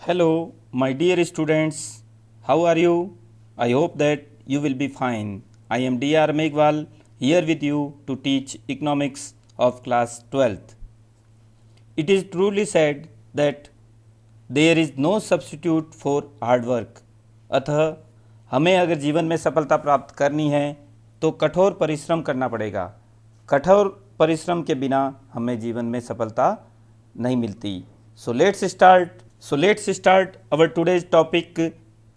Hello, my dear students. How are you? I hope that you will be fine. I am Dr. Megwal here with you to teach economics of class 12th. It is truly said that there is no substitute for hard work. अतः हमें अगर जीवन में सफलता प्राप्त करनी है तो कठोर परिश्रम करना पड़ेगा। कठोर परिश्रम के बिना हमें जीवन में सफलता नहीं मिलती। So let's start our today's topic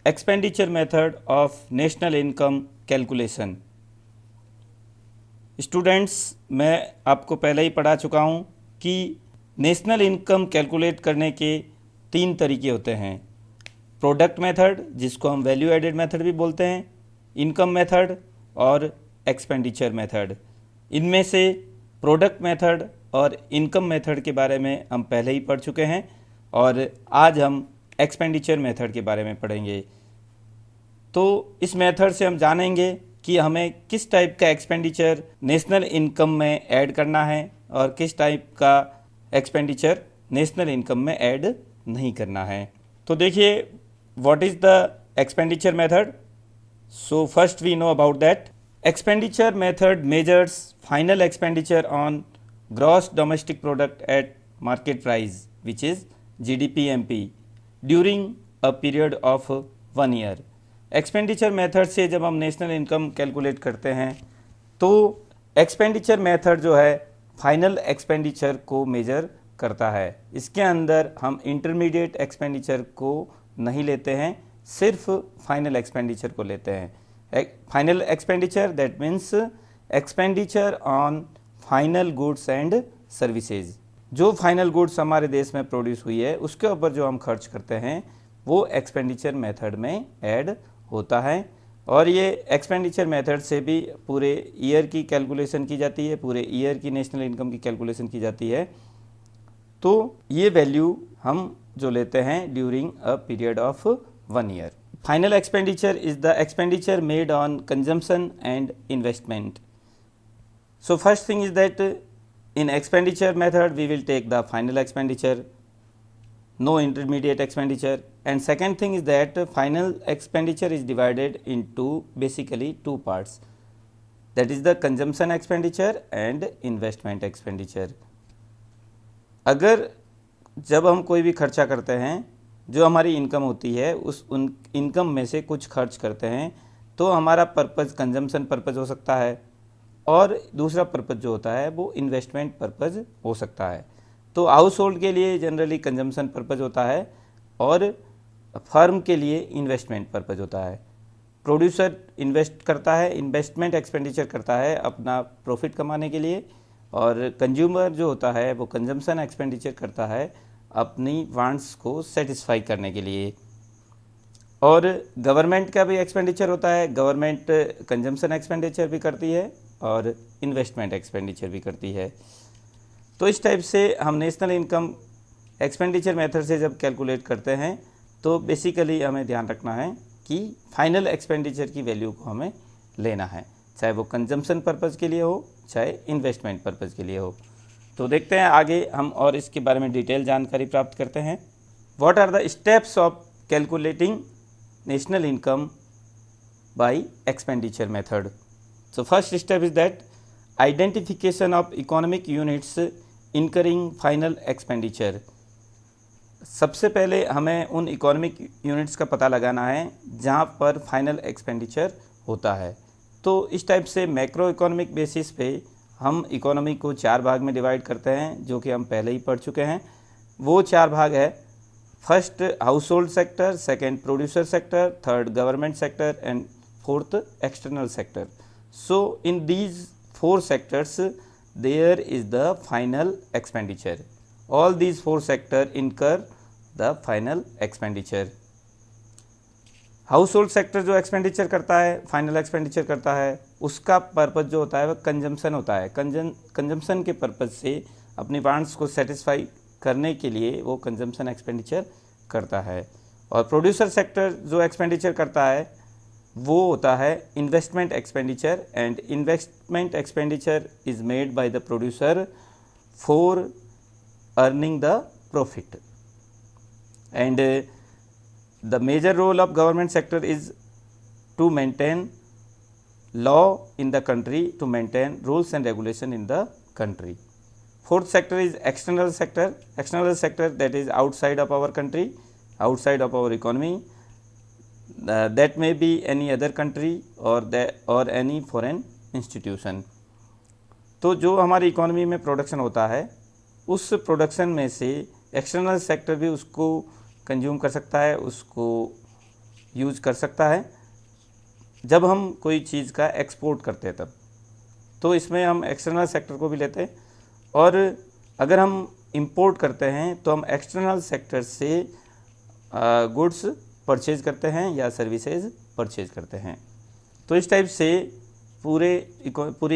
expenditure method of national income calculation. Students, मैं आपको पहले ही पढ़ा चुका हूँ कि नेशनल इनकम कैलकुलेट करने के 3 तरीके होते हैं। प्रोडक्ट मेथड, जिसको हम वैल्यू एडेड मेथड भी बोलते हैं, इनकम मेथड और एक्सपेंडिचर मेथड। इनमें से प्रोडक्ट मेथड और इनकम मेथड के बारे में हम पहले ही पढ़ चुके हैं और आज हम एक्सपेंडिचर मेथड के बारे में पढ़ेंगे। तो इस मेथड से हम जानेंगे कि हमें किस टाइप का एक्सपेंडिचर नेशनल इनकम में ऐड करना है और किस टाइप का एक्सपेंडिचर नेशनल इनकम में ऐड नहीं करना है। तो देखिए, what is the expenditure method. So first we know about that. Expenditure method measures final expenditure on gross domestic product at market price which is GDP/MP during a period of 1 year. Expenditure method से जब हम national income calculate करते हैं तो expenditure method जो है final expenditure को major करता है। इसके अंदर हम इंटरमीडिएट एक्सपेंडिचर को नहीं लेते हैं, सिर्फ फाइनल एक्सपेंडिचर को लेते हैं। Final expenditure that means expenditure on final goods and services. जो फाइनल गुड्स हमारे देश में प्रोड्यूस हुई है उसके ऊपर जो हम खर्च करते हैं वो एक्सपेंडिचर मेथड में ऐड होता है। और ये एक्सपेंडिचर मेथड से भी पूरे ईयर की कैलकुलेशन की जाती है, पूरे ईयर की नेशनल इनकम की कैलकुलेशन की जाती है। तो ये वैल्यू हम जो लेते हैं during a period of 1 year. Final expenditure is the expenditure made on consumption and investment. So first thing is that in expenditure method we will take the final expenditure, no intermediate expenditure, and second thing is that final expenditure is divided into basically 2 parts, that is the consumption expenditure and investment expenditure। अगर जब हम कोई भी खर्चा करते हैं, जो हमारी इनकम होती है उस उन इनकम में से कुछ खर्च करते हैं तो हमारा पर्पज़ कंजम्पशन पर्पज़ हो सकता है और दूसरा पर्पज़ जो होता है वो इन्वेस्टमेंट पर्पज़ हो सकता है। तो हाउस होल्ड के लिए जनरली कंजम्पशन पर्पज़ होता है और फर्म के लिए इन्वेस्टमेंट पर्पज़ होता है। प्रोड्यूसर इन्वेस्ट करता है, इन्वेस्टमेंट एक्सपेंडिचर करता है अपना प्रॉफिट कमाने के लिए, और कंज्यूमर जो होता है वो कंजम्पशन एक्सपेंडिचर करता है अपनी वांट्स को सेटिस्फाई करने के लिए। और गवर्नमेंट का भी एक्सपेंडिचर होता है, गवर्नमेंट कंजम्पशन एक्सपेंडिचर भी करती है और इन्वेस्टमेंट एक्सपेंडिचर भी करती है। तो इस टाइप से हम नेशनल इनकम एक्सपेंडिचर मेथड से जब कैलकुलेट करते हैं तो बेसिकली हमें ध्यान रखना है कि फाइनल एक्सपेंडिचर की वैल्यू को हमें लेना है, चाहे वो कंजम्पशन पर्पज़ के लिए हो चाहे इन्वेस्टमेंट पर्पज़ के लिए हो। तो देखते हैं आगे हम और इसके बारे में डिटेल जानकारी प्राप्त करते हैं। What are the steps of calculating national income by expenditure method. So first step is that identification of economic units incurring final expenditure। सबसे पहले हमें उन इकोनॉमिक यूनिट्स का पता लगाना है जहाँ पर फाइनल एक्सपेंडिचर होता है। तो इस टाइप से मैक्रो इकोनॉमिक बेसिस पे हम इकोनॉमी को 4 भाग में डिवाइड करते हैं, जो कि हम पहले ही पढ़ चुके हैं। वो 4 भाग है, first house hold sector, second producer sector, third government sector and fourth external sector. So in these 4 sectors there is the final expenditure. All these 4 sectors incur the final expenditure. House hold sector जो expenditure करता है, final expenditure करता है, उसका purpose जो होता है वह कंजम्पशन होता है। कंजम्पशन के पर्पज़ से अपनी वांट्स को सेटिस्फाई करने के लिए वो कंजम्पशन एक्सपेंडिचर करता है। और प्रोड्यूसर सेक्टर जो एक्सपेंडिचर करता है वो होता है investment expenditure, and investment expenditure is made by the producer for earning the profit. and the major role of government sector is to maintain law in the country, to maintain rules and regulation in the country. Fourth sector is external sector. External sector, that is outside of our country, outside of our economy, that may be any other country or any foreign institution. तो जो हमारी economy में production होता है उस production में से external sector भी उसको कंज्यूम कर सकता है, उसको यूज कर सकता है जब हम कोई चीज़ का एक्सपोर्ट करते हैं तब। तो इसमें हम एक्सटर्नल सेक्टर को भी लेते हैं, और अगर हम इंपोर्ट करते हैं तो हम एक्सटर्नल सेक्टर से गुड्स परचेज करते हैं या सर्विसेज परचेज करते हैं। तो इस टाइप से पूरी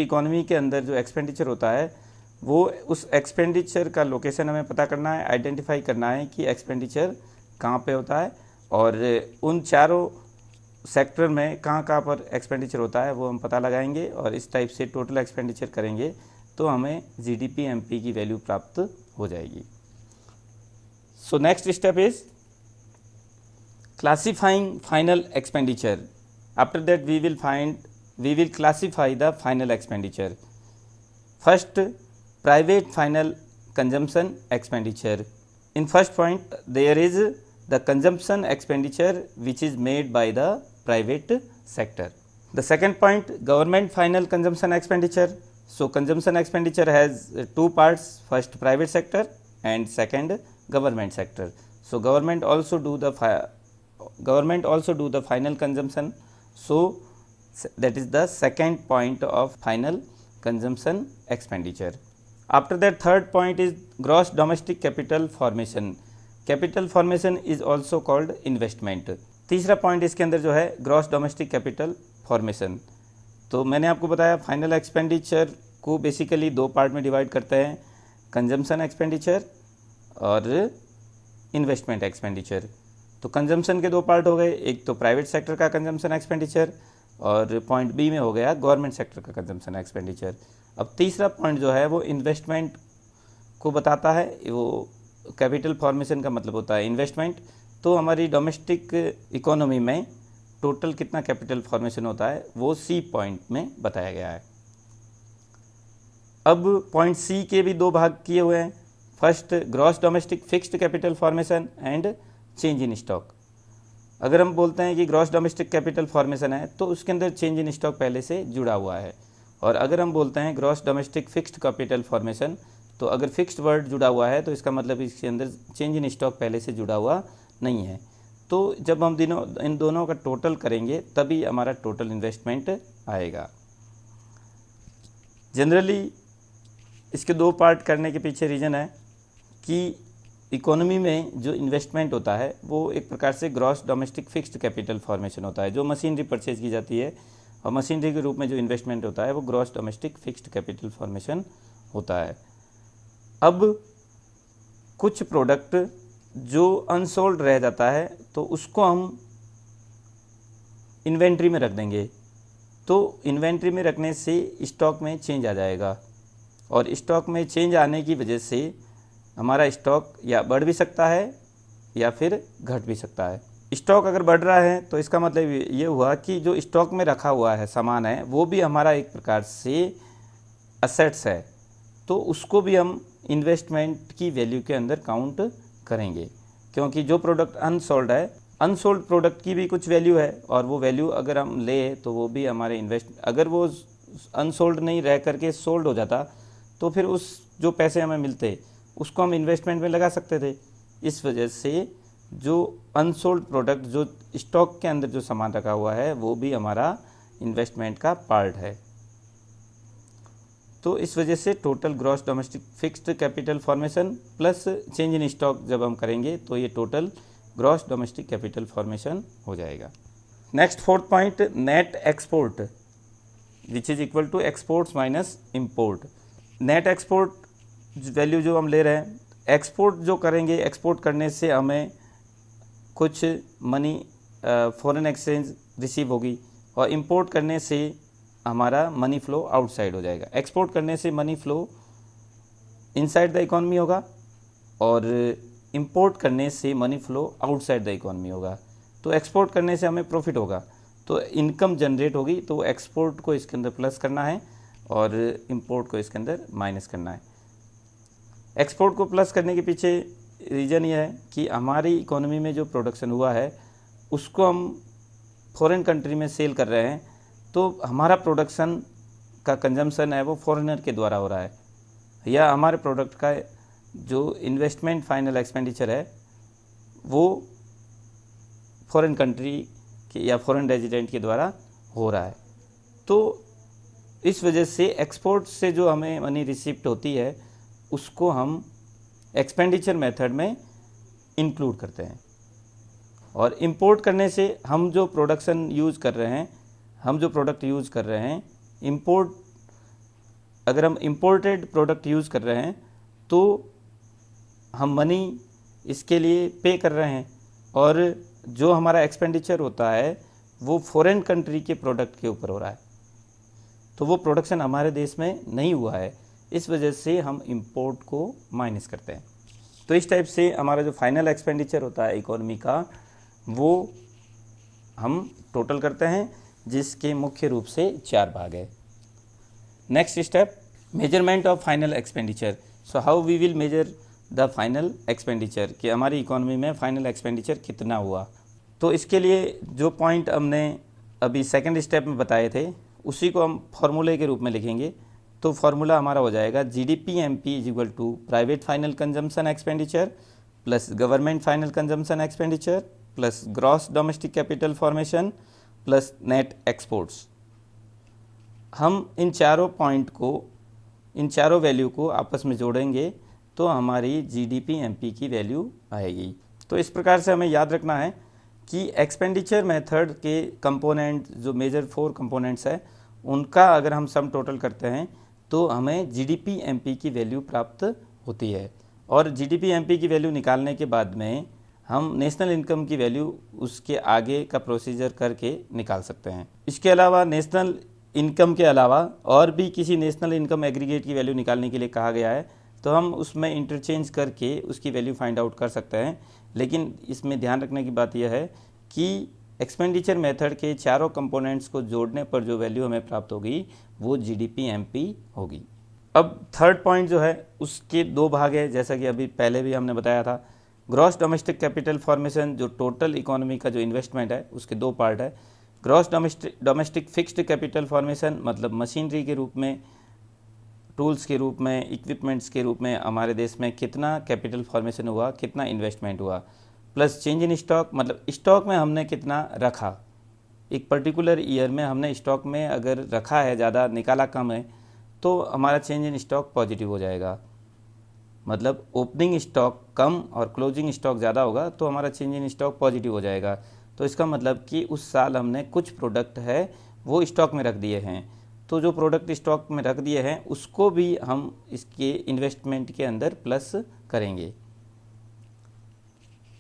इकोनॉमी के अंदर जो एक्सपेंडिचर होता है वो उस एक्सपेंडिचर का लोकेशन हमें पता करना है, आइडेंटिफाई करना है कि एक्सपेंडिचर कहाँ पे होता है, और उन चारों सेक्टर में कहाँ कहाँ पर एक्सपेंडिचर होता है वो हम पता लगाएंगे, और इस टाइप से टोटल एक्सपेंडिचर करेंगे तो हमें जीडीपी एमपी की वैल्यू प्राप्त हो जाएगी। So next step is classifying final expenditure. After that we will classify the final expenditure. First, private final consumption expenditure. In first point, there is the consumption expenditure which is made by the private sector. The second point, government final consumption expenditure. So consumption expenditure has two parts, first private sector and second government sector. So government also do the final consumption. So that is the second point of final consumption expenditure. After that, third point is gross domestic capital formation. Capital formation is also called investment. तीसरा point इसके अंदर जो है gross domestic capital formation. तो मैंने आपको बताया final expenditure को बेसिकली दो पार्ट में डिवाइड करते हैं, कंजम्पशन एक्सपेंडिचर और इन्वेस्टमेंट एक्सपेंडिचर। तो कंजम्पशन के दो पार्ट हो गए, एक तो प्राइवेट सेक्टर का कंजम्पशन एक्सपेंडिचर और पॉइंट बी में हो गया गवर्नमेंट सेक्टर का कंजम्पशन एक्सपेंडिचर। अब तीसरा पॉइंट जो है वो इन्वेस्टमेंट को बताता है, वो कैपिटल फॉर्मेशन का मतलब होता है इन्वेस्टमेंट। तो हमारी डोमेस्टिक इकोनॉमी में टोटल कितना कैपिटल फॉर्मेशन होता है वो सी पॉइंट में बताया गया है। अब पॉइंट सी के भी दो भाग किए हुए हैं, first gross domestic fixed capital formation and change in stock. अगर हम बोलते हैं कि ग्रॉस डोमेस्टिक कैपिटल फॉर्मेशन है तो उसके अंदर चेंज इन स्टॉक पहले से जुड़ा हुआ है, और अगर हम बोलते हैं gross domestic fixed capital formation तो अगर फिक्स्ड वर्ड जुड़ा हुआ है तो इसका मतलब इसके अंदर चेंज इन स्टॉक पहले से जुड़ा हुआ नहीं है। तो जब हम इन दोनों का टोटल करेंगे तभी हमारा टोटल इन्वेस्टमेंट आएगा। जनरली इसके दो पार्ट करने के पीछे रीज़न है कि इकोनॉमी में जो इन्वेस्टमेंट होता है वो एक प्रकार से gross domestic fixed capital formation होता है। जो मशीनरी परचेज की जाती है और मशीनरी के रूप में जो इन्वेस्टमेंट होता है वो gross domestic fixed capital formation होता है। अब कुछ प्रोडक्ट जो अनसोल्ड रह जाता है तो उसको हम इन्वेंट्री में रख देंगे, तो इन्वेंट्री में रखने से स्टॉक में चेंज आ जाएगा, और स्टॉक में चेंज आने की वजह से हमारा स्टॉक या बढ़ भी सकता है या फिर घट भी सकता है। स्टॉक अगर बढ़ रहा है तो इसका मतलब ये हुआ कि जो स्टॉक में रखा हुआ है सामान है वो भी हमारा एक प्रकार से असेट्स है, तो उसको भी हम इन्वेस्टमेंट की वैल्यू के अंदर काउंट करेंगे, क्योंकि जो प्रोडक्ट अनसोल्ड है, अनसोल्ड प्रोडक्ट की भी कुछ वैल्यू है, और वो वैल्यू अगर हम ले तो वो भी हमारे अगर वो अनसोल्ड नहीं रह करके सोल्ड हो जाता तो फिर उस जो पैसे हमें मिलते उसको हम इन्वेस्टमेंट में लगा सकते थे। इस वजह से जो अनसोल्ड प्रोडक्ट, जो स्टॉक के अंदर जो सामान रखा हुआ है वो भी हमारा इन्वेस्टमेंट का पार्ट है। तो इस वजह से total gross domestic fixed capital formation plus change in stock जब हम करेंगे तो ये total gross domestic capital formation हो जाएगा। Next fourth point, net export which is equal to exports minus import. Net export value जो हम ले रहे हैं, एक्सपोर्ट जो करेंगे, एक्सपोर्ट करने से हमें कुछ मनी फॉरेन एक्सचेंज रिसीव होगी, और इंपोर्ट करने से हमारा मनी फ्लो आउटसाइड हो जाएगा। एक्सपोर्ट करने से money flow inside the economy होगा और इंपोर्ट करने से money flow outside the economy होगा, तो एक्सपोर्ट करने से हमें प्रॉफिट होगा, तो इनकम जनरेट होगी, तो एक्सपोर्ट को इसके अंदर प्लस करना है और इंपोर्ट को इसके अंदर माइनस करना है। एक्सपोर्ट को प्लस करने के पीछे रीज़न ये है कि हमारी इकोनॉमी में जो प्रोडक्शन हुआ है उसको हम फॉरेन कंट्री में सेल कर रहे हैं, तो हमारा प्रोडक्शन का कंजम्पशन है वो फॉरेनर के द्वारा हो रहा है, या हमारे प्रोडक्ट का जो इन्वेस्टमेंट फाइनल एक्सपेंडिचर है वो फॉरेन कंट्री के या फॉरेन रेजिडेंट के द्वारा हो रहा है। तो इस वजह से एक्सपोर्ट से जो हमें मनी रिसिप्ट होती है उसको हम एक्सपेंडिचर मेथड में इंक्लूड करते हैं, और इंपोर्ट करने से हम जो प्रोडक्शन यूज़ कर रहे हैं, हम जो प्रोडक्ट यूज़ कर रहे हैं, इंपोर्ट अगर हम इंपोर्टेड प्रोडक्ट यूज़ कर रहे हैं तो हम मनी इसके लिए पे कर रहे हैं, और जो हमारा एक्सपेंडिचर होता है वो फॉरेन कंट्री के प्रोडक्ट के ऊपर हो रहा है, तो वो प्रोडक्शन हमारे देश में नहीं हुआ है, इस वजह से हम इंपोर्ट को माइनस करते हैं। तो इस टाइप से हमारा जो फाइनल एक्सपेंडिचर होता है इकोनॉमी का वो हम टोटल करते हैं, जिसके मुख्य रूप से 4 भाग है। Next step, measurement of final expenditure. So how we will measure the final expenditure, कि हमारी इकोनॉमी में फाइनल एक्सपेंडिचर कितना हुआ। तो इसके लिए जो पॉइंट हमने अभी सेकंड स्टेप में बताए थे उसी को हम फॉर्मूले के रूप में लिखेंगे। तो फार्मूला हमारा हो जाएगा GDP MP is equal to private final consumption expenditure plus government final consumption expenditure plus gross domestic capital formation plus net exports. हम इन चारों वैल्यू को आपस में जोड़ेंगे तो हमारी जीडीपी एमपी की वैल्यू आएगी। तो इस प्रकार से हमें याद रखना है कि एक्सपेंडिचर मेथड के कंपोनेंट, जो मेजर 4 कंपोनेंट्स है, उनका अगर हम सम टोटल करते हैं तो हमें जीडीपी एमपी की वैल्यू प्राप्त होती है, और जीडीपी एमपी की वैल्यू निकालने के बाद में हम नेशनल इनकम की वैल्यू उसके आगे का प्रोसीजर करके निकाल सकते हैं। इसके अलावा नेशनल इनकम के अलावा और भी किसी नेशनल इनकम एग्रीगेट की वैल्यू निकालने के लिए कहा गया है, तो हम उसमें इंटरचेंज करके उसकी वैल्यू फाइंड आउट कर सकते हैं। लेकिन इसमें ध्यान रखने की बात यह है कि एक्सपेंडिचर मेथड के चारों कंपोनेंट्स को जोड़ने पर जो वैल्यू हमें प्राप्त होगी वो जीडीपी एमपी होगी। अब थर्ड पॉइंट जो है उसके 2 भाग है, जैसा कि अभी पहले भी हमने बताया था। ग्रॉस डोमेस्टिक कैपिटल फॉर्मेशन, जो टोटल इकोनॉमी का जो इन्वेस्टमेंट है उसके 2 पार्ट है। Gross domestic fixed capital formation मतलब मशीनरी के रूप में, टूल्स के रूप में, इक्विपमेंट्स के रूप में हमारे देश में कितना कैपिटल फॉर्मेशन हुआ, कितना इन्वेस्टमेंट हुआ, प्लस चेंज इन स्टॉक मतलब स्टॉक में हमने कितना रखा, एक पर्टिकुलर ईयर में हमने स्टॉक में अगर रखा है ज़्यादा, निकाला कम है, तो हमारा चेंज इन स्टॉक पॉजिटिव हो जाएगा। मतलब ओपनिंग स्टॉक कम और क्लोजिंग स्टॉक ज़्यादा होगा तो हमारा चेंज इन स्टॉक पॉजिटिव हो जाएगा। तो इसका मतलब कि उस साल हमने कुछ प्रोडक्ट है वो स्टॉक में रख दिए हैं, तो जो प्रोडक्ट स्टॉक में रख दिए हैं उसको भी हम इसके इन्वेस्टमेंट के अंदर प्लस करेंगे।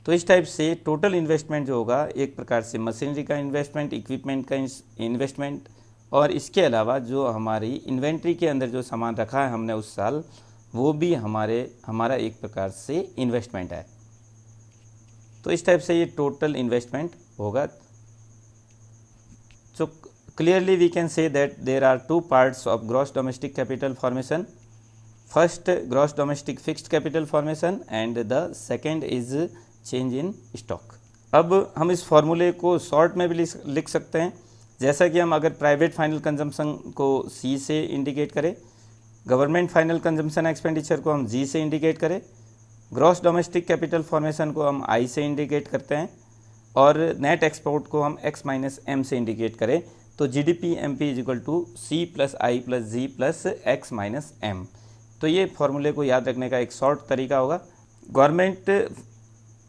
तो इस टाइप से टोटल इन्वेस्टमेंट जो होगा एक प्रकार से मशीनरी का इन्वेस्टमेंट, इक्विपमेंट का इन्वेस्टमेंट, और इसके अलावा जो हमारी इन्वेंट्री के अंदर जो सामान रखा है हमने उस साल, वो भी हमारा एक प्रकार से इन्वेस्टमेंट है। तो इस टाइप से ये टोटल इन्वेस्टमेंट होगा। So clearly we can say that there are 2 parts of gross domestic capital formation. First, gross domestic fixed capital formation and the second is change in stock. अब हम इस फॉर्मूले को शॉर्ट में भी लिख सकते हैं, जैसा कि हम अगर प्राइवेट फाइनल कंजम्पशन को C से इंडिकेट करें, गवर्नमेंट फाइनल कंजम्पशन एक्सपेंडिचर को हम G से इंडिकेट करें, ग्रॉस डोमेस्टिक कैपिटल फॉर्मेशन को हम I से इंडिकेट करते हैं, और नेट एक्सपोर्ट को हम X माइनस M से इंडिकेट करें, तो GDP MP is equal to C plus I plus G plus X minus M। तो ये फॉर्मूले को याद रखने का एक शॉर्ट तरीका होगा। गवर्नमेंट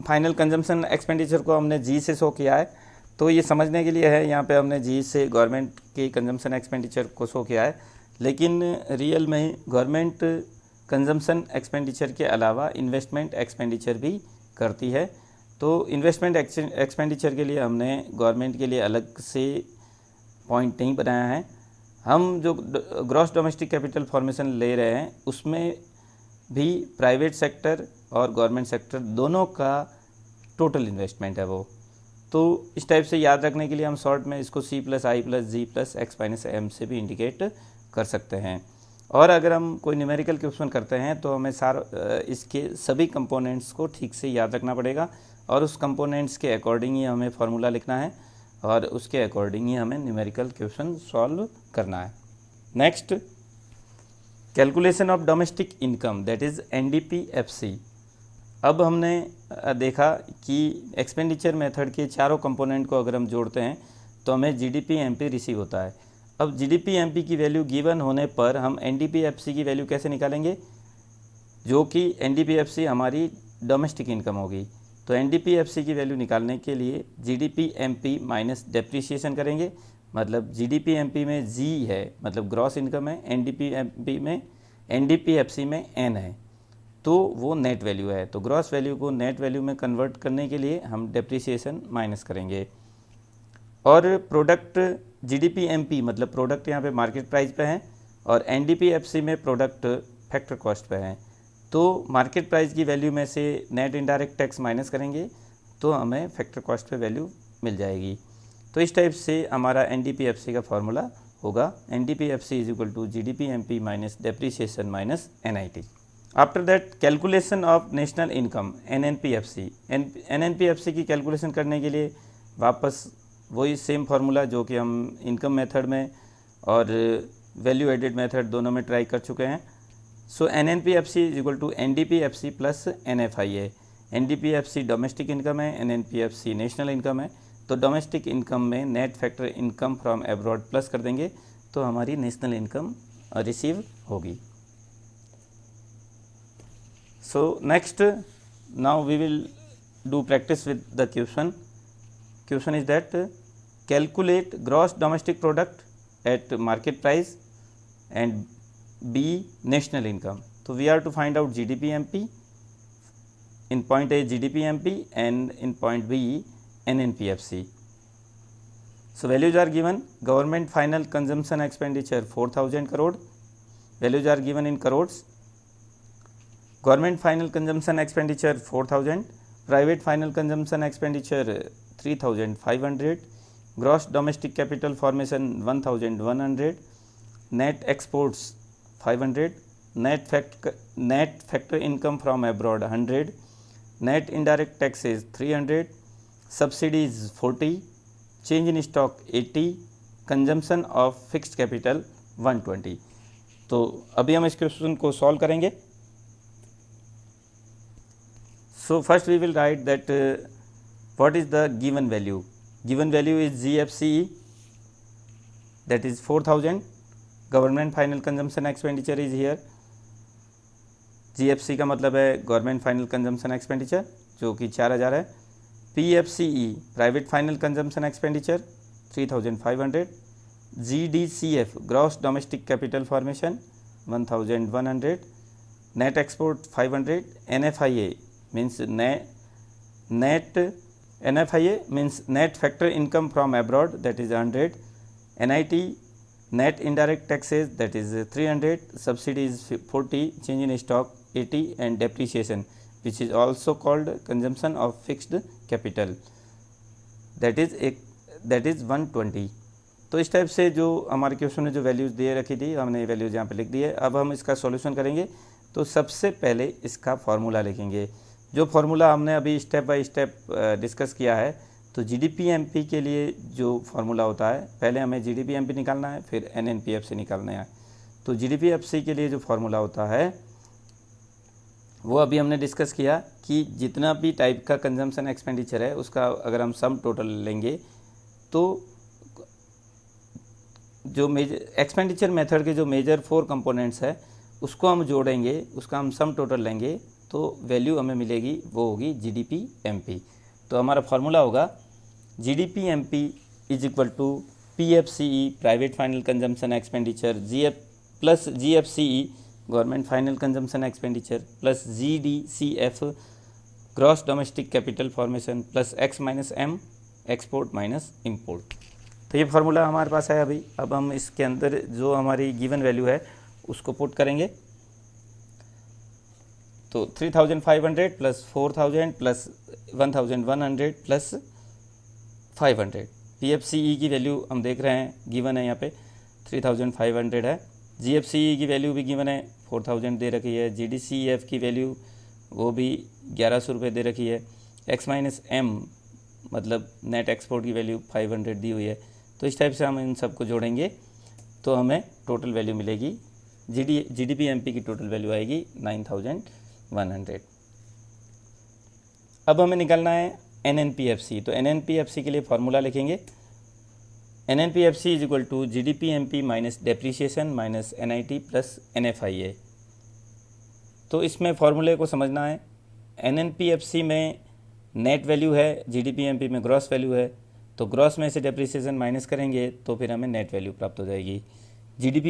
फाइनल कंजम्पशन एक्सपेंडिचर को हमने G से शो किया है, तो ये समझने के लिए है, यहाँ पे हमने G से गवर्नमेंट के कंजम्पशन एक्सपेंडिचर को शो किया है, लेकिन रियल में गवर्नमेंट कंजम्पशन एक्सपेंडिचर के अलावा इन्वेस्टमेंट एक्सपेंडिचर भी करती है। तो इन्वेस्टमेंट एक्सपेंडिचर के लिए हमने गवर्नमेंट के लिए अलग से पॉइंट नहीं बनाया है। हम जो ग्रॉस डोमेस्टिक कैपिटल फॉर्मेशन ले रहे हैं उसमें भी प्राइवेट सेक्टर और गवर्नमेंट सेक्टर दोनों का टोटल इन्वेस्टमेंट है वो। तो इस टाइप से याद रखने के लिए हम शॉर्ट में इसको C+I+G+X-M से भी इंडिकेट कर सकते हैं। और अगर हम कोई न्यूमेरिकल क्वेश्चन करते हैं तो हमें इसके सभी कंपोनेंट्स को ठीक से याद रखना पड़ेगा और उस कंपोनेंट्स के अकॉर्डिंग ही हमें फार्मूला लिखना है और उसके अकॉर्डिंग ही हमें न्यूमेरिकल क्वेश्चन सॉल्व करना है। Next, calculation of domestic income that is NDP-FC। अब हमने देखा कि एक्सपेंडिचर मेथड के चारों कंपोनेंट को अगर हम जोड़ते हैं तो हमें GDP-MP रिसीव होता है। अब GDP-MP की वैल्यू गिवन होने पर हम NDP-FC की वैल्यू कैसे निकालेंगे, जो कि NDP-FC हमारी डोमेस्टिक इनकम होगी। तो NDP-FC की वैल्यू निकालने के लिए GDP-MP माइनस डेप्रिसिएशन करेंगे, मतलब GDP-MP में G है मतलब ग्रॉस इनकम है, NDP-FC में N है तो वो नेट वैल्यू है। तो ग्रॉस वैल्यू को नेट वैल्यू में कन्वर्ट करने के लिए हम डेप्रिसिएशन माइनस करेंगे। और प्रोडक्ट GDP-MP मतलब प्रोडक्ट यहाँ पे मार्केट प्राइस पे है और NDP-FC में प्रोडक्ट फैक्टर कॉस्ट पे है। तो मार्केट प्राइस की वैल्यू में से नेट इनडायरेक्ट टैक्स माइनस करेंगे तो हमें फैक्टर कॉस्ट पे वैल्यू मिल जाएगी। तो इस टाइप से हमारा NDP-FC का फॉर्मूला होगा NDP-FC is equal to GDP-MP minus depreciation minus NIT। After that calculation of national income NNP-FC की कैलकुलेशन करने के लिए वापस वही सेम फार्मूला जो कि हम इनकम मेथड में और वैल्यू एडेड मेथड दोनों में ट्राई कर चुके हैं। So NNP-FC is equal to NDP-FC plus NFIA। NDP-FC domestic income है, NNP-FC नेशनल इनकम है। तो डोमेस्टिक इनकम में net factor income from abroad plus कर देंगे तो हमारी नेशनल इनकम रिसीव होगी। So next, now we will do practice with the question. Question is that calculate gross domestic product at market price and B national income. So we are to find out GDP-MP, in point A GDP-MP and in point B NNP-FC. So values are given. Government final consumption expenditure 4,000 crore. Values are given in crores. Government final consumption expenditure 4,000, private final consumption expenditure 3,500, gross domestic capital formation 1,100, net exports 500, net factor income from abroad 100, net indirect taxes 300, subsidies 40, change in stock 80, consumption of fixed capital 120। तो अभी हम इस question को solve करेंगे। So first we will write that what is the given value. Given value is GFCE, that is 4,000. Government final consumption expenditure is here. GFC का मतलब है government final consumption expenditure जो कि 4,000 है। PFCE private final consumption expenditure 3,500। GDCF gross domestic capital formation 1,100। Net export 500। NFIA means net NFIA means net factor income from abroad, that is 100. NIT net indirect taxes, that is 300. Subsidies 40, change in stock 80 and depreciation which is also called consumption of fixed capital, that is 120। तो इस type से जो हमारे question में जो values दे रखी थी हमने वैल्यूज़ यहाँ पे लिख दी है। अब हम इसका सॉल्यूशन करेंगे तो सबसे पहले इसका फॉर्मूला लिखेंगे। जो फार्मूला हमने अभी स्टेप बाय स्टेप डिस्कस किया है। तो GDP-MP के लिए जो फार्मूला होता है पहले हमें GDP-MP निकालना है फिर NNP-FC निकालना है। तो GDP-FC के लिए जो फार्मूला होता है वो अभी हमने डिस्कस किया कि जितना भी टाइप का कंजम्पशन एक्सपेंडिचर है उसका अगर हम सम टोटल लेंगे तो जो एक्सपेंडिचर मेथड के जो मेजर 4 कंपोनेंट्स है उसको हम जोड़ेंगे, उसका हम सम टोटल लेंगे तो वैल्यू हमें मिलेगी, वो होगी GDP-MP। तो हमारा फार्मूला होगा GDP-MP is equal to PFCE private final consumption expenditure plus GFCE government final consumption expenditure plus GDCF gross domestic capital formation plus X minus M export minus import. तो ये formula हमारे पास है अभी। अब हम इसके अंदर जो हमारी गिवन वैल्यू है उसको पुट करेंगे। तो 3500 प्लस 4000 प्लस 1100 प्लस 500। PFCE की वैल्यू हम देख रहे हैं, गिवन है यहाँ पे 3500 है। GFCE की वैल्यू भी गिवन है, 4000 दे रखी है। GDCF की वैल्यू वो भी 1100 रुपये दे रखी है। X माइनस M मतलब नेट एक्सपोर्ट की वैल्यू 500 दी हुई है। तो इस टाइप से हम इन सबको जोड़ेंगे तो हमें टोटल वैल्यू मिलेगी। GDP MP की टोटल वैल्यू आएगी 9100। अब हमें निकालना है NNPFC। तो NNPFC के लिए फॉर्मूला लिखेंगे, NNPFC is equal to GDP MP minus depreciation minus NIT plus NFIA। तो इसमें फॉर्मूले को समझना है। NNPFC में नेट वैल्यू है, GDP MP में ग्रॉस वैल्यू है। तो ग्रॉस में से डेप्रीशिएशन माइनस करेंगे तो फिर हमें नेट वैल्यू प्राप्त हो जाएगी। GDP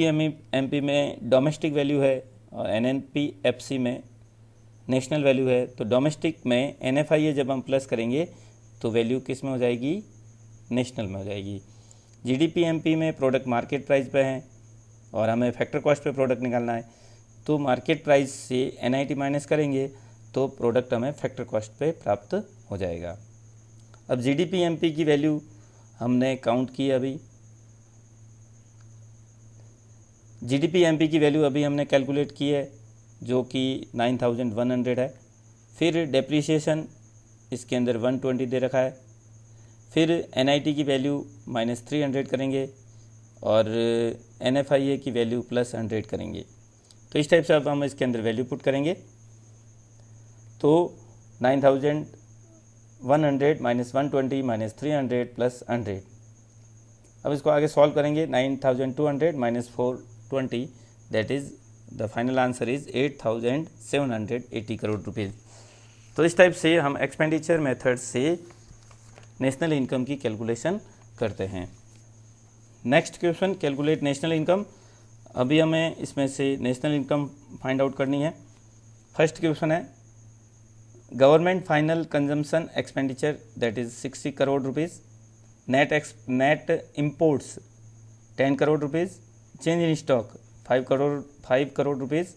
MP में डोमेस्टिक वैल्यू है और NNPFC में नेशनल वैल्यू है। तो डोमेस्टिक में NFIA जब हम प्लस करेंगे तो वैल्यू किस में हो जाएगी, नेशनल में हो जाएगी। GDP MP में प्रोडक्ट मार्केट प्राइस पे है और हमें फैक्टर कॉस्ट पे प्रोडक्ट निकालना है। तो मार्केट प्राइस से NIT माइनस करेंगे तो प्रोडक्ट हमें फैक्टर कॉस्ट पे प्राप्त हो जाएगा। अब GDP MP की वैल्यू हमने काउंट की अभी, GDP MP की वैल्यू अभी हमने कैलकुलेट की है जो कि 9100 है। फिर डेप्रीशिएशन इसके अंदर 120 दे रखा है। फिर NIT की वैल्यू -300 करेंगे और NFIA की वैल्यू +100 करेंगे। तो इस टाइप से अब हम इसके अंदर वैल्यू पुट करेंगे तो 9100 -120 -300 +100। अब इसको आगे सॉल्व करेंगे, 9200 -420 that is the final answer is 8780 crore rupees. तो इस टाइप से हम एक्सपेंडिचर मेथड से नेशनल इनकम की कैलकुलेशन करते हैं। Next question, calculate national income. अभी हमें इसमें से नेशनल इनकम फाइंड आउट करनी है। फर्स्ट क्वेश्चन है, government final consumption expenditure that is 60 crore rupees, net imports 10 crore rupees, change in stock 5 crore rupees.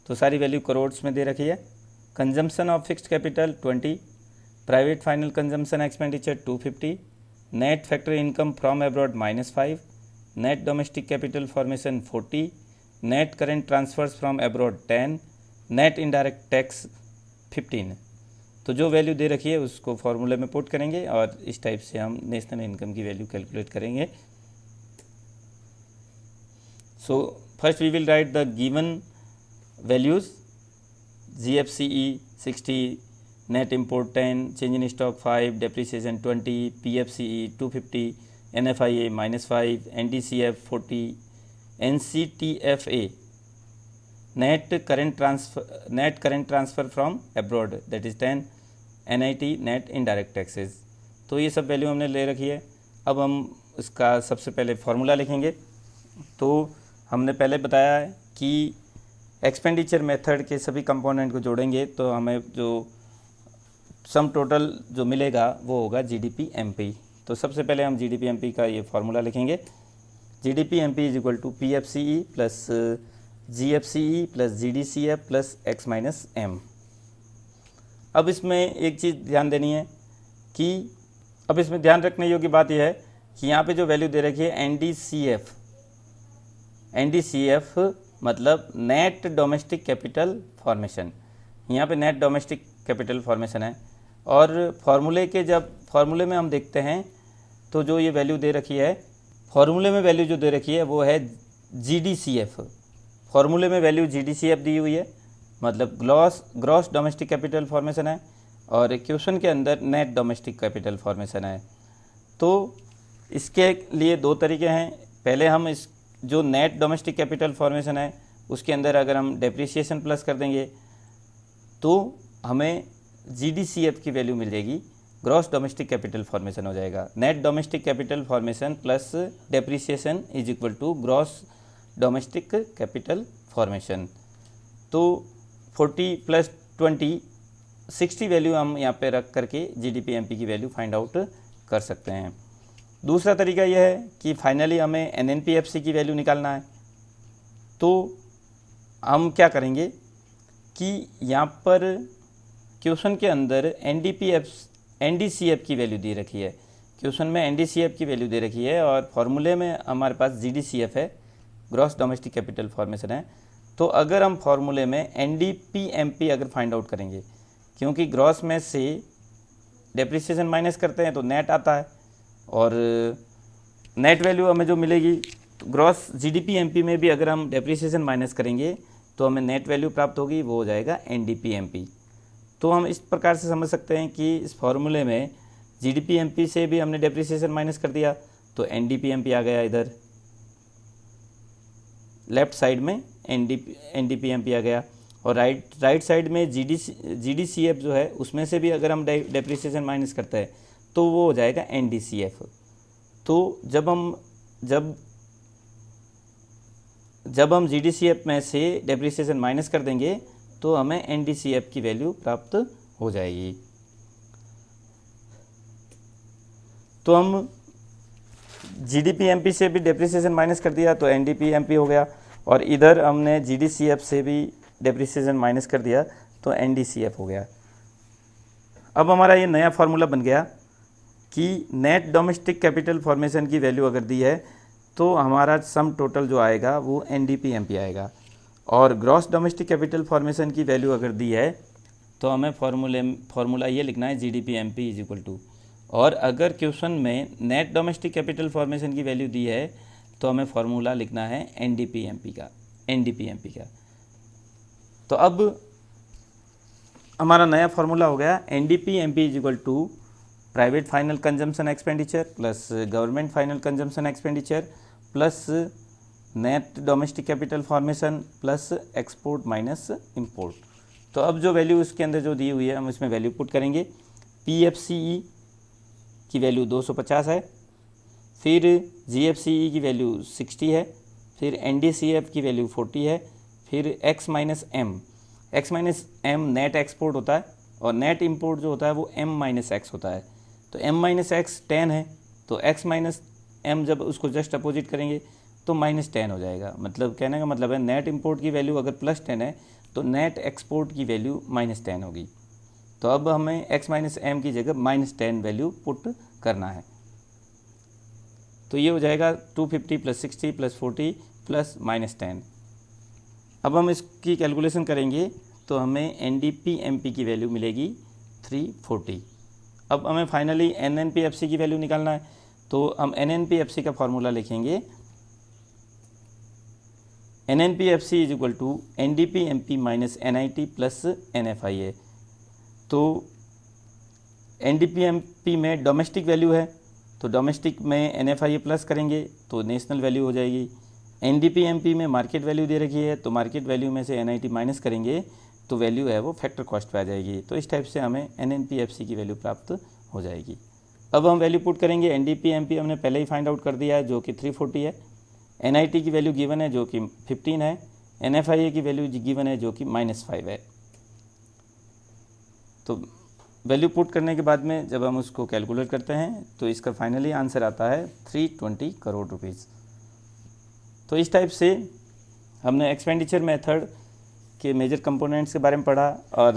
तो सारी वैल्यू करोड्स में दे रखी है। Consumption of fixed capital 20, private final consumption expenditure 250, net factory income from abroad -5, net domestic capital formation 40, net current transfers from abroad 10, net indirect tax 15। तो जो value दे रखी है उसको फॉर्मूले में पुट करेंगे और इस टाइप से हम नेशनल इनकम की वैल्यू कैलकुलेट करेंगे। So first we will write the given values, GFCE 60, net import 10, change in stock 5, depreciation 20, PFCE 250, NFIA -5, NDCF 40, NCTFA net current transfer from abroad that is 10, NIT net indirect taxes. तो ये सब value हमने ले रखी है। अब हम इसका सबसे पहले फार्मूला लिखेंगे। तो हमने पहले बताया है कि एक्सपेंडिचर मेथड के सभी कंपोनेंट को जोड़ेंगे तो हमें जो सम टोटल जो मिलेगा वो होगा GDP MP। तो सबसे पहले हम GDP MP का ये फार्मूला लिखेंगे, GDP MP is equal to PFCE plus GFCE plus GDCF plus X minus M। अब इसमें एक चीज़ ध्यान देनी है कि अब इसमें ध्यान रखने योग्य बात यह है कि यहाँ पे जो वैल्यू दे रखी है NDCF मतलब नेट डोमेस्टिक कैपिटल फॉर्मेशन। यहाँ पे नेट डोमेस्टिक कैपिटल फॉर्मेशन है और फार्मूले में हम देखते हैं तो जो ये वैल्यू दे रखी है, फार्मूले में वैल्यू जो दे रखी है वो है GDCF। फार्मूले में वैल्यू GDCF दी हुई है मतलब ग्रॉस डोमेस्टिक कैपिटल फॉर्मेशन है और क्वेश्चन के अंदर नेट डोमेस्टिक कैपिटल फॉर्मेशन है। तो इसके लिए दो तरीके हैं। पहले हम इस जो नेट डोमेस्टिक कैपिटल फॉर्मेशन है उसके अंदर अगर हम डेप्रीशिएशन प्लस कर देंगे तो हमें GDCF की वैल्यू मिल जाएगी, ग्रॉस डोमेस्टिक कैपिटल फॉर्मेशन हो जाएगा। Net domestic capital formation plus depreciation is equal to gross domestic capital formation. तो 40 प्लस 20 60 वैल्यू हम यहाँ पे रख करके GDP MP की वैल्यू फाइंड आउट कर सकते हैं। दूसरा तरीका यह है कि फाइनली हमें NNPFC की वैल्यू निकालना है। तो हम क्या करेंगे कि यहाँ पर क्वेश्चन के अंदर एनडीसीएफ की वैल्यू दे रखी है। क्वेश्चन में एनडीसीएफ की वैल्यू दे रखी है और फॉर्मूले में हमारे पास जीडीसीएफ है, ग्रॉस डोमेस्टिक कैपिटल फॉर्मेशन है। तो अगर हम फॉर्मूले में एनडीपीएमपी अगर फाइंड आउट करेंगे, क्योंकि ग्रॉस में से डेप्रिसिएशन माइनस करते हैं तो नेट आता है, और नेट वैल्यू हमें जो मिलेगी, तो ग्रॉस जीडीपीएमपी में भी अगर हम डेप्रिसिएशन माइनस करेंगे तो हमें नेट वैल्यू प्राप्त होगी, वो हो जाएगा एनडीपीएमपी। तो हम इस प्रकार से समझ सकते हैं कि इस फॉर्मूले में जीडीपीएमपी से भी हमने डेप्रिसिएशन माइनस कर दिया तो एनडीपीएमपी आ गया, इधर लेफ्ट साइड में एनडीपीएमपी आ गया, और राइट साइड में जीडीसीएफ जो है उसमें से भी अगर हम डेप्रिसिएशन माइनस करते हैं तो वो हो जाएगा एनडीसीएफ। तो जब हम जीडीसीएफ में से डेप्रिसिएशन माइनस कर देंगे तो हमें एनडीसीएफ की वैल्यू प्राप्त हो जाएगी। तो हम जीडीपीएमपी से भी डेप्रिसिएशन माइनस कर दिया तो एनडीपीएमपी हो गया, और इधर हमने जीडीसीएफ से भी डेप्रिसिएशन माइनस कर दिया तो एनडीसीएफ हो गया। अब हमारा ये नया फार्मूला बन गया कि नेट डोमेस्टिक कैपिटल फॉर्मेशन की वैल्यू अगर दी है तो हमारा सम टोटल जो आएगा वो एनडीपीएमपी आएगा, और ग्रॉस डोमेस्टिक कैपिटल फॉर्मेशन की वैल्यू अगर दी है तो हमें फार्मूला ये लिखना है जीडीपीएमपी इज इक्वल टू, और अगर क्वेश्चन में नेट डोमेस्टिक कैपिटल फॉर्मेशन की वैल्यू दी है तो हमें फार्मूला लिखना है एनडीपीएमपी का। तो अब हमारा नया फार्मूला हो गया NDPMP is equal to private final consumption expenditure plus government final consumption expenditure plus net domestic capital formation plus export minus import. तो अब जो वैल्यू इसके अंदर जो दी हुई है हम इसमें वैल्यू पुट करेंगे। पीएफसीई की वैल्यू 250 है, फिर जीएफसीई की वैल्यू 60 है, फिर एनडीसीएफ की वैल्यू 40 है, फिर X minus M net export होता है, और नेट इंपोर्ट जो होता है वो एम माइनस एक्स होता है। तो एम माइनस एक्स 10 है, तो एक्स माइनस एम जब उसको जस्ट अपोजिट करेंगे तो -10 हो जाएगा। मतलब कहने का मतलब है नेट इंपोर्ट की वैल्यू अगर +10 है तो नेट एक्सपोर्ट की वैल्यू -10 होगी। तो अब हमें x माइनस एम की जगह -10 वैल्यू पुट करना है। तो ये हो जाएगा 250 + 60 + 40 + -10। अब हम इसकी कैलकुलेशन करेंगे तो हमें एनडीपीएमपी की वैल्यू मिलेगी 340। अब हमें फाइनली एनएनपीएफसी की वैल्यू निकालना है, तो हम एनएनपीएफसी का फॉर्मूला लिखेंगे NNPFC is equal to NDPMP minus NIT plus NFIA. तो एनडीपीएमपी में डोमेस्टिक वैल्यू है तो डोमेस्टिक में एनएफआईए प्लस करेंगे तो नेशनल वैल्यू हो जाएगी। एनडीपीएमपी में मार्केट वैल्यू दे रखी है तो मार्केट वैल्यू में से एनआईटी माइनस करेंगे तो वैल्यू है वो फैक्टर कॉस्ट पे आ जाएगी। तो इस टाइप से हमें एनएनपीएफसी की वैल्यू प्राप्त हो जाएगी। अब हम वैल्यू पुट करेंगे। एनडीपीएमपी हमने पहले ही फाइंड आउट कर दिया है जो कि 340 है, एनआईटी की वैल्यू गिवन है जो कि 15 है, एनएफआईए की वैल्यू गिवन है जो कि -5 है। तो वैल्यू पुट करने के बाद में जब हम उसको कैलकुलेट करते हैं तो इसका फाइनली आंसर आता है 320 करोड़ रुपीज़। तो इस टाइप से हमने एक्सपेंडिचर मेथड के मेजर कंपोनेंट्स के बारे में पढ़ा, और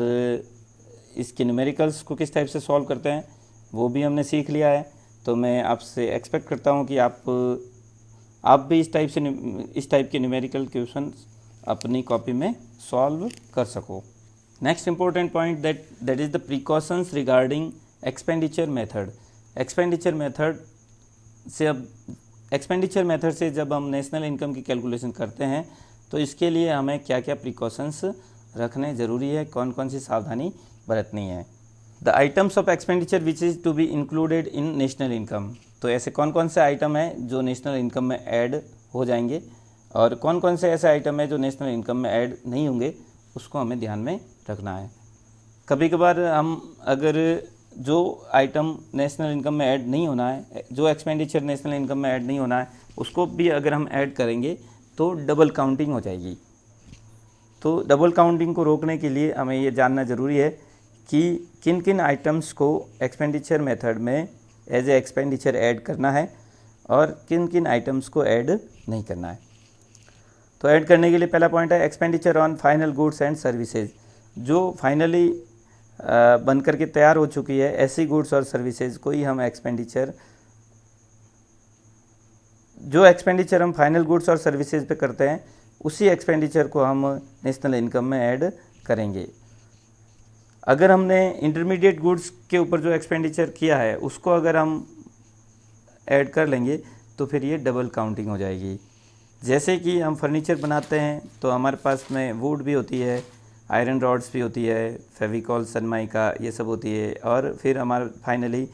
इसके न्यूमेरिकल्स को किस टाइप से सॉल्व करते हैं वो भी हमने सीख लिया है। तो मैं आपसे एक्सपेक्ट करता हूँ कि आप भी इस टाइप के न्यूमेरिकल क्वेश्चन अपनी कॉपी में सॉल्व कर सको। Next important point that is the precautions regarding expenditure method. Expenditure method से जब हम नेशनल इनकम की कैलकुलेशन करते हैं तो इसके लिए हमें क्या क्या प्रिकॉशंस रखने ज़रूरी है, कौन कौन सी सावधानी बरतनी है। The items of expenditure which is to be included in national income. तो ऐसे कौन कौन से आइटम हैं जो नेशनल इनकम में ऐड हो जाएंगे, और कौन कौन से ऐसे आइटम हैं जो नेशनल इनकम में ऐड नहीं होंगे, उसको हमें ध्यान में रखना है। कभी कभार हम अगर जो आइटम नेशनल इनकम में ऐड नहीं होना है, जो एक्सपेंडिचर नेशनल इनकम में ऐड नहीं होना है, उसको भी अगर हम ऐड करेंगे तो डबल काउंटिंग हो जाएगी। तो डबल काउंटिंग को रोकने के लिए हमें ये जानना ज़रूरी है कि किन किन आइटम्स को एक्सपेंडिचर मेथड में एज ए एक्सपेंडिचर ऐड करना है और किन किन आइटम्स को ऐड नहीं करना है। तो ऐड करने के लिए पहला पॉइंट है expenditure on final goods and services. जो फाइनली बन करके तैयार हो चुकी है, ऐसी गुड्स और सर्विसेज को ही हम एक्सपेंडिचर, जो एक्सपेंडिचर हम फाइनल गुड्स और सर्विसेज पे करते हैं उसी एक्सपेंडिचर को हम नेशनल इनकम में ऐड करेंगे। अगर हमने इंटरमीडिएट गुड्स के ऊपर जो एक्सपेंडिचर किया है उसको अगर हम ऐड कर लेंगे तो फिर ये डबल काउंटिंग हो जाएगी। जैसे कि हम फर्नीचर बनाते हैं तो हमारे पास में वुड भी होती है, आयरन रॉड्स भी होती है, फेविकॉल, सनमाइका, ये सब होती है, और फिर हमारा फाइनली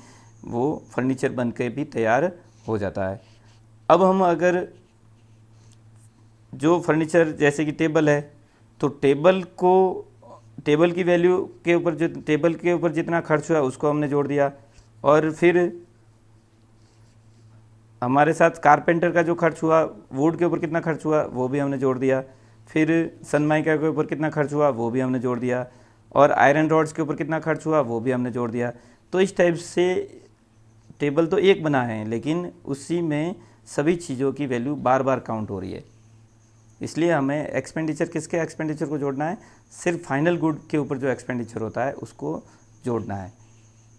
वो फर्नीचर बन के भी तैयार हो जाता है। अब हम अगर जो फर्नीचर जैसे कि टेबल है तो टेबल की वैल्यू के ऊपर, जो टेबल के ऊपर जितना खर्च हुआ उसको हमने जोड़ दिया, और फिर हमारे साथ कारपेंटर का जो खर्च हुआ, वुड के ऊपर कितना खर्च हुआ वो भी हमने जोड़ दिया, फिर सनमाइका के ऊपर कितना खर्च हुआ वो भी हमने जोड़ दिया, और आयरन रॉड्स के ऊपर कितना खर्च हुआ वो भी हमने जोड़ दिया। तो इस टाइप से टेबल तो एक बना है लेकिन उसी में सभी चीज़ों की वैल्यू बार बार काउंट हो रही है। इसलिए हमें एक्सपेंडिचर, किसके एक्सपेंडिचर को जोड़ना है, सिर्फ फाइनल गुड के ऊपर जो एक्सपेंडिचर होता है उसको जोड़ना है,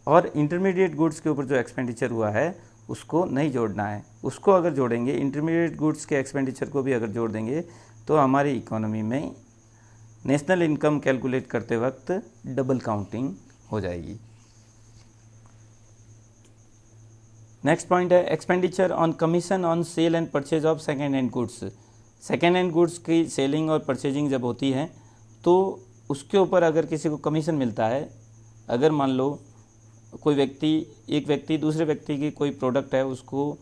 और इंटरमीडिएट गुड्स के ऊपर जो एक्सपेंडिचर हुआ है उसको नहीं जोड़ना है। उसको अगर जोड़ेंगे, इंटरमीडिएट गुड्स के एक्सपेंडिचर को भी अगर जोड़ देंगे तो हमारी इकोनॉमी में नेशनल इनकम कैलकुलेट करते वक्त डबल काउंटिंग हो जाएगी। नेक्स्ट पॉइंट है expenditure on commission on sale and purchase of second hand goods. Second hand goods की सेलिंग और परचेजिंग जब होती है तो उसके ऊपर अगर किसी को कमीशन मिलता है, अगर मान लो एक व्यक्ति दूसरे व्यक्ति की कोई प्रोडक्ट है, उसको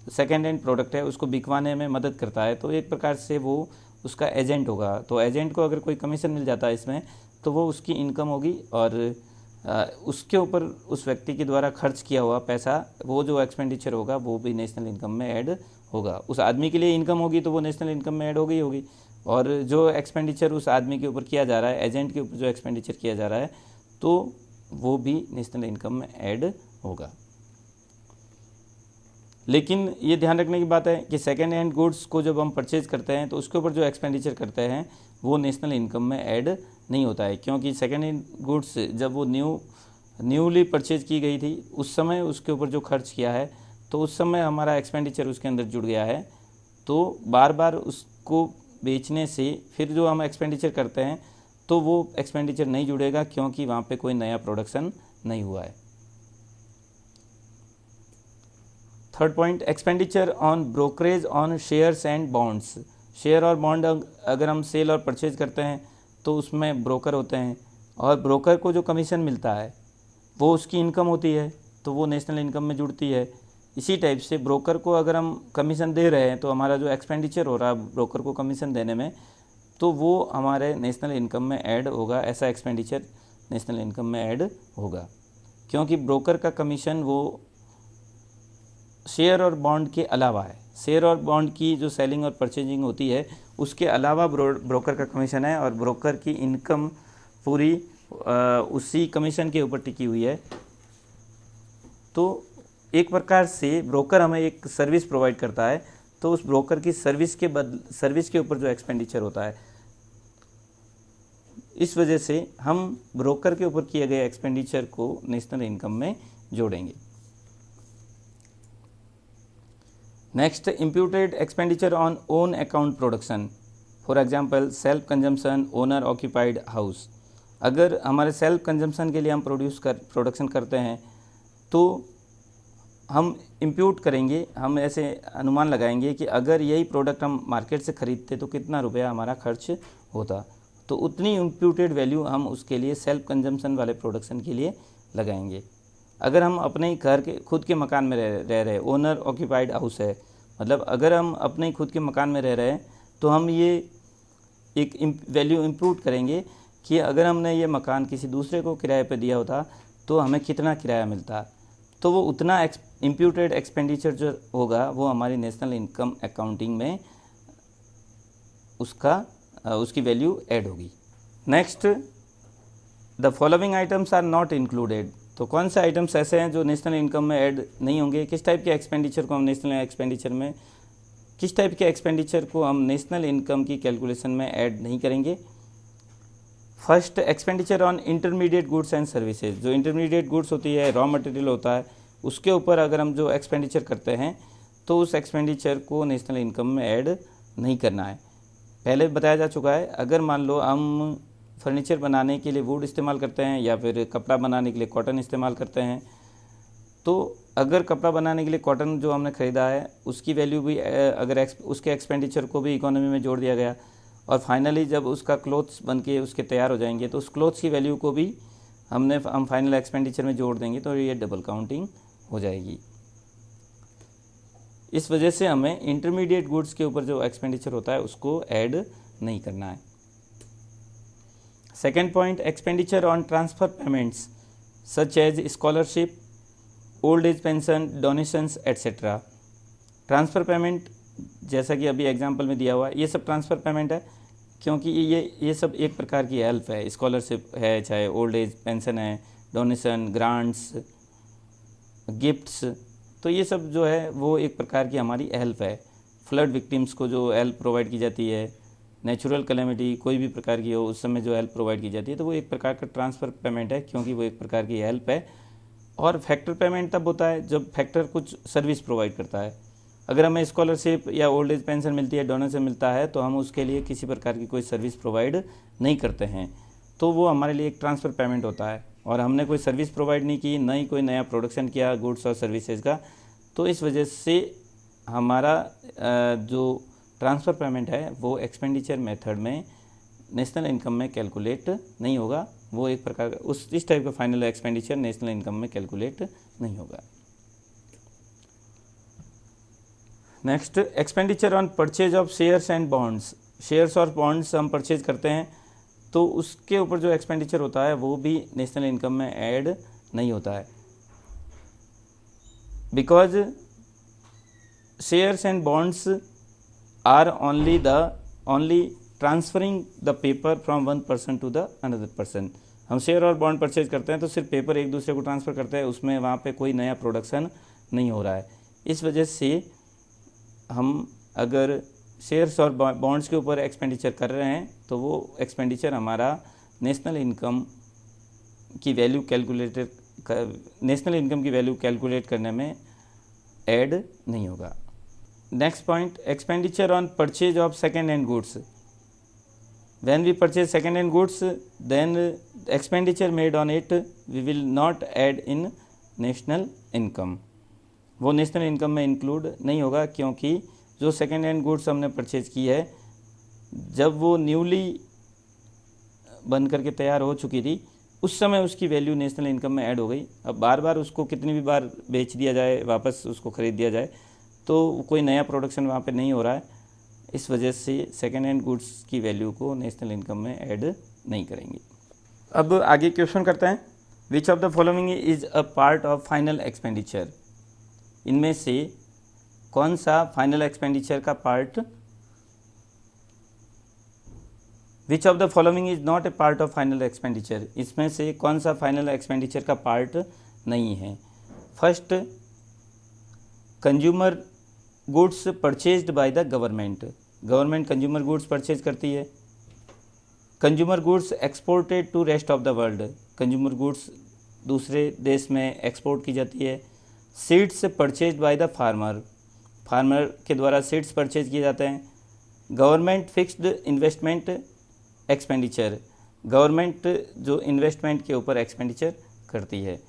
सेकेंड हैंड प्रोडक्ट है, उसको बिकवाने में मदद करता है, तो एक प्रकार से वो उसका एजेंट होगा। तो एजेंट को अगर कोई कमीशन मिल जाता है इसमें तो वो उसकी इनकम होगी, और उसके ऊपर उस व्यक्ति के द्वारा खर्च किया हुआ पैसा, वो जो एक्सपेंडिचर होगा वो भी नेशनल इनकम में ऐड होगा। उस आदमी के लिए इनकम होगी तो वो नेशनल इनकम में ऐड होगी, और जो एक्सपेंडिचर उस आदमी के ऊपर किया जा रहा है, एजेंट के ऊपर जो एक्सपेंडिचर किया जा रहा है, तो वो भी नेशनल इनकम में ऐड होगा। लेकिन ये ध्यान रखने की बात है कि सेकेंड हैंड गुड्स को जब हम परचेज करते हैं तो उसके ऊपर जो एक्सपेंडिचर करते हैं वो नेशनल इनकम में ऐड नहीं होता है, क्योंकि सेकेंड हैंड गुड्स जब वो न्यूली परचेज की गई थी उस समय उसके ऊपर जो खर्च किया है तो उस समय हमारा एक्सपेंडिचर उसके अंदर जुड़ गया है। तो बार बार उसको बेचने से फिर जो हम एक्सपेंडिचर करते हैं तो वो एक्सपेंडिचर नहीं जुड़ेगा, क्योंकि वहाँ पे कोई नया प्रोडक्शन नहीं हुआ है। Third point, expenditure on brokerage on shares and bonds. Share और बॉन्ड अगर हम सेल और परचेज करते हैं तो उसमें ब्रोकर होते हैं, और ब्रोकर को जो कमीशन मिलता है वो उसकी इनकम होती है, तो वो नेशनल इनकम में जुड़ती है। इसी टाइप से ब्रोकर को अगर हम कमीशन दे रहे हैं तो हमारा जो एक्सपेंडिचर हो रहा है ब्रोकर को कमीशन देने में, तो वो हमारे नेशनल इनकम में ऐड होगा। ऐसा एक्सपेंडिचर नेशनल इनकम में ऐड होगा, क्योंकि ब्रोकर का कमीशन वो शेयर और बॉन्ड के अलावा है। शेयर और बॉन्ड की जो सेलिंग और परचेजिंग होती है उसके अलावा ब्रोकर का कमीशन है, और ब्रोकर की इनकम पूरी उसी कमीशन के ऊपर टिकी हुई है। तो एक प्रकार से ब्रोकर हमें एक सर्विस प्रोवाइड करता है, तो उस ब्रोकर की सर्विस के ऊपर जो एक्सपेंडिचर होता है, इस वजह से हम ब्रोकर के ऊपर किए गए एक्सपेंडिचर को नेशनल इनकम में जोड़ेंगे। Next, imputed expenditure on own account production, for example self consumption, owner occupied house. अगर हमारे सेल्फ कंजम्पशन के लिए हम प्रोडक्शन करते हैं तो हम इम्प्यूट करेंगे, हम ऐसे अनुमान लगाएंगे कि अगर यही प्रोडक्ट हम मार्केट से ख़रीदते तो कितना रुपया हमारा खर्च होता, तो उतनी इम्प्यूटेड वैल्यू हम उसके लिए सेल्फ कंजम्पशन वाले प्रोडक्शन के लिए लगाएंगे। अगर हम अपने ही घर के खुद के मकान में रह रहे, ओनर ऑक्यूपाइड हाउस है, मतलब अगर हम अपने ही खुद के मकान में रह रहे हैं तो हम ये एक वैल्यू इम्प्यूट करेंगे कि अगर हमने ये मकान किसी दूसरे को किराए पे दिया होता तो हमें कितना किराया मिलता, तो वो उतना इम्प्यूटेड एक्सपेंडिचर जो होगा वो हमारी नेशनल इनकम अकाउंटिंग में उसकी वैल्यू ऐड होगी। Next, the following items are not included. तो कौन से आइटम्स ऐसे हैं जो नेशनल इनकम में ऐड नहीं होंगे? किस टाइप के एक्सपेंडिचर को हम नेशनल इनकम की कैलकुलेशन में ऐड नहीं करेंगे? First expenditure on intermediate goods and services, जो इंटरमीडिएट गुड्स होती है, रॉ मटेरियल होता है, उसके ऊपर अगर हम जो एक्सपेंडिचर करते हैं तो उस एक्सपेंडिचर को नेशनल इनकम में ऐड नहीं करना है। पहले बताया जा चुका है, अगर मान लो हम फर्नीचर बनाने के लिए वुड इस्तेमाल करते हैं या फिर कपड़ा बनाने के लिए कॉटन इस्तेमाल करते हैं, तो अगर कपड़ा बनाने के लिए कॉटन जो हमने ख़रीदा है उसकी वैल्यू भी अगर उसके एक्सपेंडिचर को भी इकोनॉमी में जोड़ दिया गया और फाइनली जब उसका क्लोथ्स बन के उसके तैयार हो जाएंगे तो उस क्लोथ्स की वैल्यू को भी हम फाइनल एक्सपेंडिचर में जोड़ देंगे, तो ये डबल काउंटिंग हो जाएगी। इस वजह से हमें इंटरमीडिएट गुड्स के ऊपर जो एक्सपेंडिचर होता है उसको ऐड नहीं करना है। Second point, expenditure on transfer payments such as scholarship, old age pension, donations etcetera. Transfer payment जैसा कि अभी एग्जांपल में दिया हुआ है, ये सब ट्रांसफ़र पेमेंट है क्योंकि ये सब एक प्रकार की हेल्प है। स्कॉलरशिप है, चाहे ओल्ड एज पेंशन है, डोनेशन, ग्रांट्स, गिफ्ट्स, तो ये सब जो है वो एक प्रकार की हमारी हेल्प है। फ्लड विक्टिम्स को जो हेल्प प्रोवाइड की जाती है, नेचुरल कैलेमिटी कोई भी प्रकार की हो उस समय जो हेल्प प्रोवाइड की जाती है, तो वो एक प्रकार का ट्रांसफ़र पेमेंट है क्योंकि वो एक प्रकार की हेल्प है। और फैक्टर पेमेंट तब होता है जब फैक्टर कुछ सर्विस प्रोवाइड करता है। अगर हमें स्कॉलरशिप या ओल्ड एज पेंशन मिलती है, डोनेशन मिलता है, तो हम उसके लिए किसी प्रकार की कोई सर्विस प्रोवाइड नहीं करते हैं, तो वो हमारे लिए एक ट्रांसफ़र पेमेंट होता है और हमने कोई सर्विस प्रोवाइड नहीं की, न ही कोई नया प्रोडक्शन किया गुड्स और सर्विसेज का, तो इस वजह से हमारा जो ट्रांसफ़र पेमेंट है वो एक्सपेंडिचर मेथड में नेशनल इनकम में कैलकुलेट नहीं होगा। वो एक प्रकार का इस टाइप का फाइनल एक्सपेंडिचर नेशनल इनकम में कैलकुलेट नहीं होगा। Next, expenditure on purchase of shares and bonds. Shares और बॉन्ड्स हम परचेज करते हैं तो उसके ऊपर जो एक्सपेंडिचर होता है वो भी नेशनल इनकम में ऐड नहीं होता है, because shares and bonds are only transferring the paper from one person to the another person. हम शेयर और बॉन्ड परचेज करते हैं तो सिर्फ पेपर एक दूसरे को ट्रांसफ़र करते हैं, उसमें वहाँ पे कोई नया प्रोडक्शन नहीं हो रहा है। इस वजह से हम अगर शेयर्स और बॉन्ड्स के ऊपर एक्सपेंडिचर कर रहे हैं तो वो एक्सपेंडिचर हमारा नेशनल इनकम की वैल्यू कैलकुलेट करने में ऐड नहीं होगा। Next point, expenditure on purchase of second hand goods. When we purchase second hand goods, then expenditure made on it we will not add in national income. वो national income में include नहीं होगा क्योंकि जो second hand goods हमने purchase की है जब वो न्यूली बन करके तैयार हो चुकी थी उस समय उसकी वैल्यू नेशनल इनकम में ऐड हो गई। अब बार बार उसको कितनी भी बार बेच दिया जाए, वापस उसको ख़रीद दिया जाए, तो कोई नया प्रोडक्शन वहाँ पे नहीं हो रहा है। इस वजह से सेकेंड हैंड गुड्स की वैल्यू को नेशनल इनकम में ऐड नहीं करेंगे। अब आगे क्वेश्चन करते हैं, which of the following is a part of final expenditure. इनमें से कौन सा फाइनल एक्सपेंडिचर का part, which of the following is not a part of final expenditure, इसमें से कौन सा फाइनल एक्सपेंडिचर का पार्ट नहीं है। First, consumer goods purchased by the government. Government consumer goods purchase करती है। Consumer goods exported to rest of the world. Consumer goods दूसरे देश में एक्सपोर्ट की जाती है। Seeds purchased by the farmer. Farmer के द्वारा सीड्स परचेज किए जाते हैं। Government fixed investment expenditure. Government जो इन्वेस्टमेंट के ऊपर एक्सपेंडिचर करती है।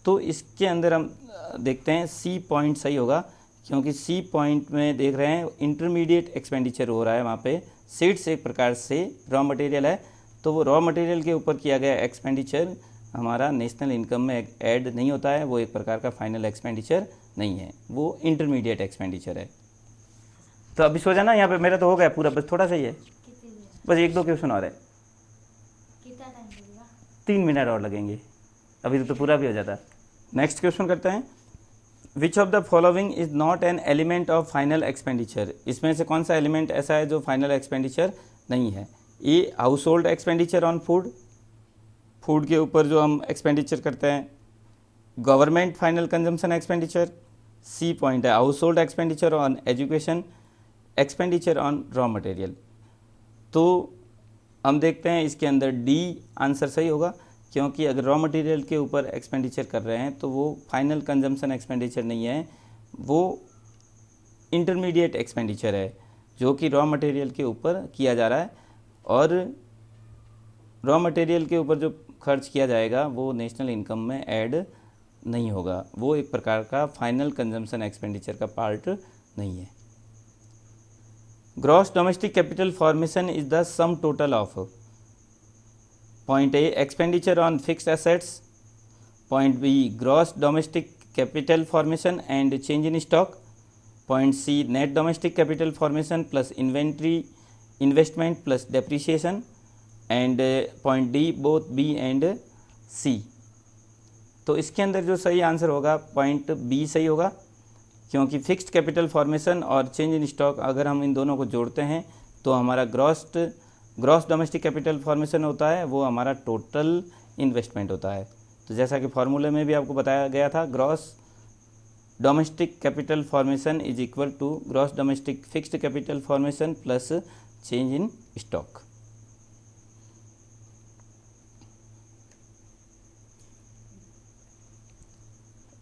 तो इसके अंदर हम देखते हैं सी पॉइंट सही होगा क्योंकि सी पॉइंट में देख रहे हैं इंटरमीडिएट एक्सपेंडिचर हो रहा है वहाँ पे। सीड्स एक प्रकार से रॉ मटेरियल है, तो वो रॉ मटेरियल के ऊपर किया गया एक्सपेंडिचर हमारा नेशनल इनकम में ऐड नहीं होता है। वो एक प्रकार का फाइनल एक्सपेंडिचर नहीं है, वो इंटरमीडिएट एक्सपेंडिचर है। तो अभी सो जाना, यहाँ पे मेरा तो हो गया पूरा, बस थोड़ा सा ही है, बस एक दो क्वेश्चन और है। 3 मिनट और लगेंगे, अभी तो पूरा भी हो जाता। नेक्स्ट क्वेश्चन करते हैं, which of the following is not an element of final expenditure. इसमें से कौन सा एलिमेंट ऐसा है जो फाइनल एक्सपेंडिचर नहीं है। A, household expenditure on food, food के ऊपर जो हम एक्सपेंडिचर करते हैं। Government final consumption expenditure. C point है household expenditure on education, expenditure on raw material. तो हम देखते हैं इसके अंदर डी आंसर सही होगा, क्योंकि अगर रॉ मटेरियल के ऊपर एक्सपेंडिचर कर रहे हैं तो वो फाइनल कंजम्पशन एक्सपेंडिचर नहीं है, वो इंटरमीडिएट एक्सपेंडिचर है जो कि रॉ मटेरियल के ऊपर किया जा रहा है, और रॉ मटेरियल के ऊपर जो खर्च किया जाएगा वो नेशनल इनकम में ऐड नहीं होगा, वो एक प्रकार का फाइनल कंजम्पशन एक्सपेंडिचर का पार्ट नहीं है। Gross domestic capital formation is the sum total of point A expenditure on fixed assets, point B gross domestic capital formation and change in stock, point C net domestic capital formation plus inventory investment plus depreciation, and point D both B and C. तो इसके अंदर जो सही answer होगा point B सही होगा, क्योंकि fixed capital formation और चेंज इन स्टॉक अगर हम इन दोनों को जोड़ते हैं तो हमारा ग्रॉस डोमेस्टिक कैपिटल फॉर्मेशन होता है, वो हमारा टोटल इन्वेस्टमेंट होता है। तो जैसा कि फॉर्मूले में भी आपको बताया गया था, gross domestic capital formation is equal to gross domestic fixed capital formation plus change in stock.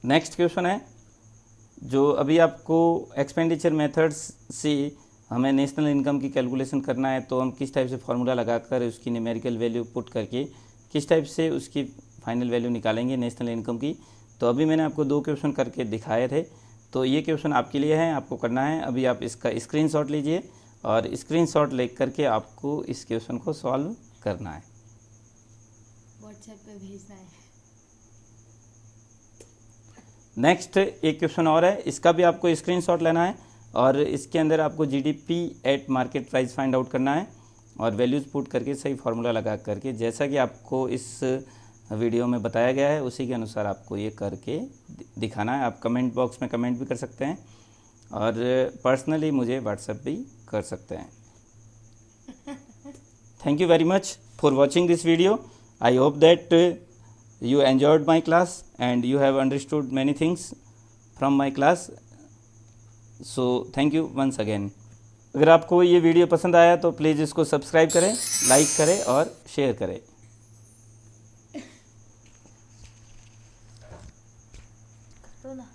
Next question है, जो अभी आपको एक्सपेंडिचर मेथड्स से हमें नेशनल इनकम की कैलकुलेशन करना है, तो हम किस टाइप से फार्मूला लगाकर उसकी न्यूमेरिकल वैल्यू पुट करके किस टाइप से उसकी फाइनल वैल्यू निकालेंगे नेशनल इनकम की। तो अभी मैंने आपको 2 क्वेश्चन करके दिखाए थे, तो ये क्वेश्चन आपके लिए है, आपको करना है। अभी आप इसका स्क्रीनशॉट लीजिए और स्क्रीनशॉट ले करके आपको इस क्वेश्चन को सॉल्व करना है, व्हाट्सएप पे भेजना है। नेक्स्ट एक क्वेश्चन और है, इसका भी आपको स्क्रीनशॉट लेना है और इसके अंदर आपको GDP at market price find out करना है और वैल्यूज़ पुट करके सही फार्मूला लगा करके, जैसा कि आपको इस वीडियो में बताया गया है उसी के अनुसार आपको ये करके दिखाना है। आप कमेंट बॉक्स में कमेंट भी कर सकते हैं और पर्सनली मुझे व्हाट्सएप भी कर सकते हैं। Thank you very much for watching this video. I hope that you enjoyed my class and you have understood many things from my class, so thank you once again। अगर आपको ये video पसंद आया तो प्लीज़ इसको subscribe करें, like करें और शेयर करें। तो ना